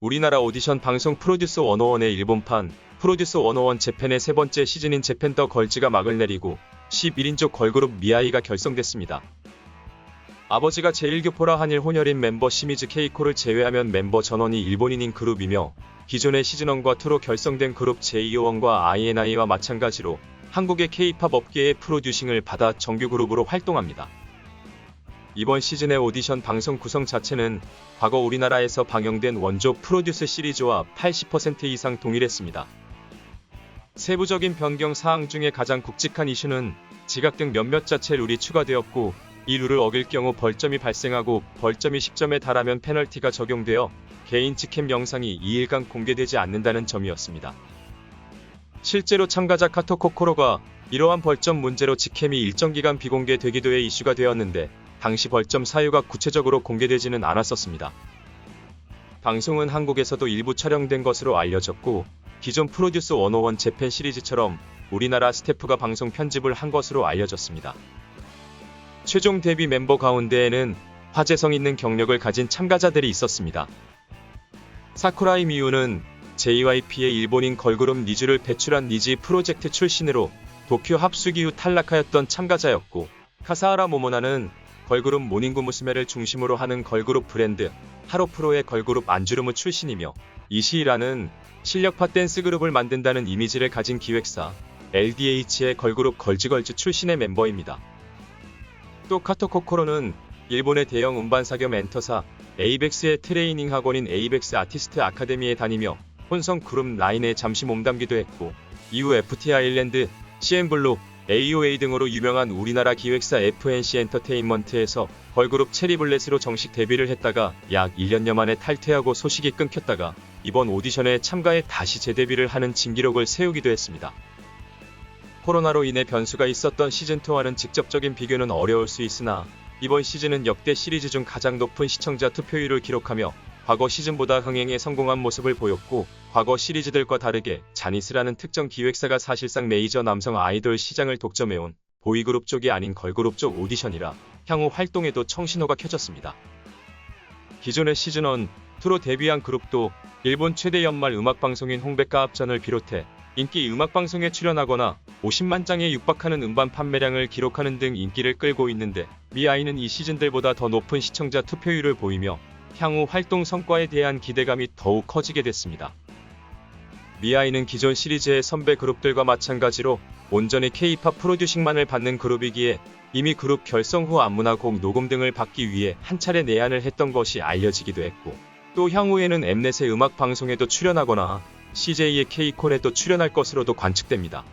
우리나라 오디션 방송 프로듀스 101의 일본판 프로듀스 101 재팬의 세 번째 시즌인 재팬 더 걸즈가 막을 내리고 11인조 걸그룹 미아이가 결성됐습니다. 아버지가 제1교포라 한일 혼혈인 멤버 시미즈 케이코를 제외하면 멤버 전원이 일본인인 그룹이며 기존의 시즌1과 2로 결성된 그룹 JO1과 INI와 마찬가지로 한국의 K-팝 업계의 프로듀싱을 받아 정규 그룹으로 활동합니다. 이번 시즌의 오디션 방송 구성 자체는 과거 우리나라에서 방영된 원조 프로듀스 시리즈와 80% 이상 동일했습니다. 세부적인 변경 사항 중에 가장 굵직한 이슈는 지각 등 몇몇 자체 룰이 추가되었고, 이 룰을 어길 경우 벌점이 발생하고 벌점이 10점에 달하면 페널티가 적용되어 개인 직캠 영상이 2일간 공개되지 않는다는 점이었습니다. 실제로 참가자 카토코코로가 이러한 벌점 문제로 직캠이 일정 기간 비공개되기도 해 이슈가 되었는데 당시 벌점 사유가 구체적으로 공개되지는 않았었습니다. 방송은 한국에서도 일부 촬영된 것으로 알려졌고, 기존 프로듀스 101 재팬 시리즈처럼 우리나라 스태프가 방송 편집을 한 것으로 알려졌습니다. 최종 데뷔 멤버 가운데에는 화제성 있는 경력을 가진 참가자들이 있었습니다. 사쿠라이 미우는 JYP의 일본인 걸그룹 니즈를 배출한 니지 프로젝트 출신으로 도쿄 합숙 이후 탈락하였던 참가자였고, 카사하라 모모나는 걸그룹 모닝구 무스메를 중심으로 하는 걸그룹 브랜드 하로프로의 걸그룹 안주르무 출신이며, 이시이라는 실력파 댄스 그룹을 만든다는 이미지를 가진 기획사 LDH의 걸그룹 걸즈걸즈 출신의 멤버입니다. 또 카토코코로는 일본의 대형 음반사 겸 엔터사 에이벡스의 트레이닝 학원인 에이벡스 아티스트 아카데미에 다니며 혼성 그룹 라인에 잠시 몸담기도 했고, 이후 FT 아일랜드, CN블루, AOA 등으로 유명한 우리나라 기획사 FNC 엔터테인먼트에서 걸그룹 체리블렛으로 정식 데뷔를 했다가 약 1년여 만에 탈퇴하고 소식이 끊겼다가 이번 오디션에 참가해 다시 재데뷔를 하는 진기록을 세우기도 했습니다. 코로나로 인해 변수가 있었던 시즌2와는 직접적인 비교는 어려울 수 있으나 이번 시즌은 역대 시리즈 중 가장 높은 시청자 투표율을 기록하며 과거 시즌보다 흥행에 성공한 모습을 보였고, 과거 시리즈들과 다르게 자니스라는 특정 기획사가 사실상 메이저 남성 아이돌 시장을 독점해온 보이그룹 쪽이 아닌 걸그룹 쪽 오디션이라 향후 활동에도 청신호가 켜졌습니다. 기존의 시즌1, 2로 데뷔한 그룹도 일본 최대 연말 음악방송인 홍백가 합전을 비롯해 인기 음악방송에 출연하거나 50만 장에 육박하는 음반 판매량을 기록하는 등 인기를 끌고 있는데, 미아이는 이 시즌들보다 더 높은 시청자 투표율을 보이며 향후 활동 성과에 대한 기대감이 더욱 커지게 됐습니다. 미아이는 기존 시리즈의 선배 그룹들과 마찬가지로 온전히 K-팝 프로듀싱만을 받는 그룹이기에 이미 그룹 결성 후 안무나 곡 녹음 등을 받기 위해 한 차례 내한을 했던 것이 알려지기도 했고, 또 향후에는 엠넷의 음악 방송에도 출연하거나 CJ의 K-콘에도 출연할 것으로도 관측됩니다.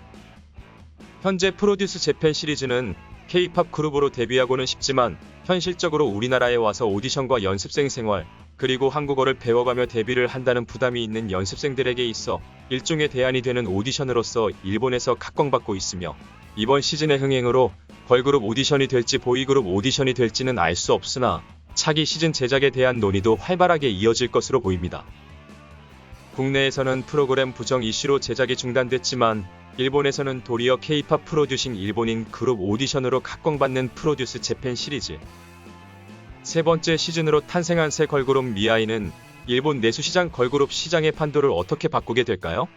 현재 프로듀스 재팬 시리즈는 K-팝 그룹으로 데뷔하고는 싶지만 현실적으로 우리나라에 와서 오디션과 연습생 생활, 그리고 한국어를 배워가며 데뷔를 한다는 부담이 있는 연습생들에게 있어 일종의 대안이 되는 오디션으로서 일본에서 각광받고 있으며, 이번 시즌의 흥행으로 걸그룹 오디션이 될지 보이그룹 오디션이 될지는 알 수 없으나 차기 시즌 제작에 대한 논의도 활발하게 이어질 것으로 보입니다. 국내에서는 프로그램 부정 이슈로 제작이 중단됐지만 일본에서는 도리어 K-팝 프로듀싱 일본인 그룹 오디션으로 각광받는 프로듀스 재팬 시리즈 세 번째 시즌으로 탄생한 새 걸그룹 미아이는 일본 내수시장 걸그룹 시장의 판도를 어떻게 바꾸게 될까요?